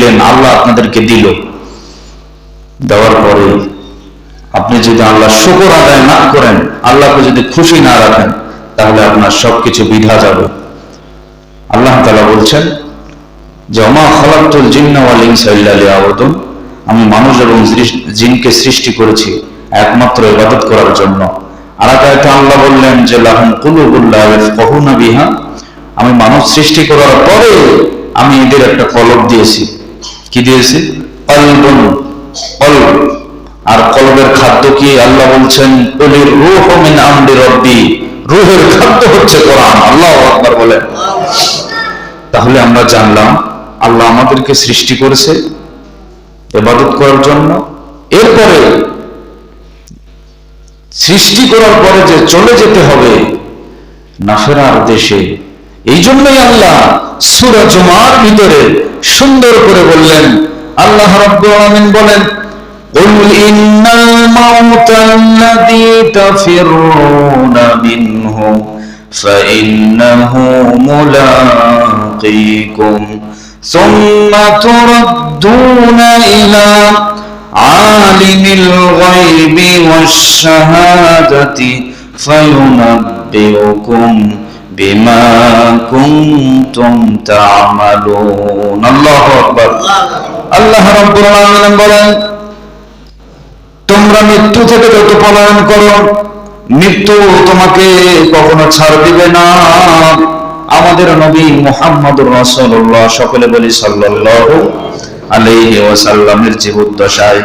দিলেন, আল্লাহ আপনাদেরকে দিল। দেওয়ার পরে আপনি যদি আল্লাহ শুকর আদায় না করেন, আল্লাহকে যদি খুশি না রাখেন, তাহলে আপনার সবকিছু বিধা যাবে। আল্লাহ তাআলা বলছেন যে ওমা খালাকতুল জিন্না ওয়াল ইনসা ইল্লা লিয়াবুদুন, আমি মানুষ এবং জিনকে সৃষ্টি করেছি একমাত্র ইবাদত করার জন্য। আর আয়াতে আল্লাহ বললেন যে লাহুম কুলুবুল লা ইয়াফকাহুনা বিহা, আমি মানুষ সৃষ্টি করার পরে আমি এদের একটা কলব দিয়েছি। কি দিয়েছি? কলবুন, কলব। আর কলবের খাদ্য কি? আল্লাহ বলছেন কুলির রূহু মিন আমরি রাব্বি, রূহের খাদ্য হচ্ছে কোরআন। আল্লাহু আকবার বলেন। তাহলে আমরা জানলাম আল্লাহ আমাদেরকে সৃষ্টি করেছে ইবাদত করার জন্য। এরপরে সৃষ্টি করার পরে যে চলে যেতে হবে নাফেরার দেশে, এই জন্যই আল্লাহ সূরা জুমার ভিতরে সুন্দর করে বললেন, আল্লাহ রাব্বুল আলামিন বলেন কুল ইন্নাল মাউতাল্লাযী তাফিরুনা মিনহু ফাইন্নাহু মুলাকীকুম সুম্মা তুরাদ্দুনা ইলা আলিমিল গায়বি ওয়াশ শাহাদাতি ফায়ুনাব্বিউকুম বিমা কুনতুম তা'মালুন। আল্লাহু আকবার। আল্লাহ রাব্বুল আলামিন বলেন, তোমরা মৃত্যু থেকে যত পলায়ন করো, মৃত্যু তোমাকে কখনো ছাড় দিবে না। আমাদের নবী মুহাম্মদুর রাসূলুল্লাহ, সকলে বলি সাল্লাল্লাহু আলাইহি ওয়াসাল্লামের জীবদ্দশায়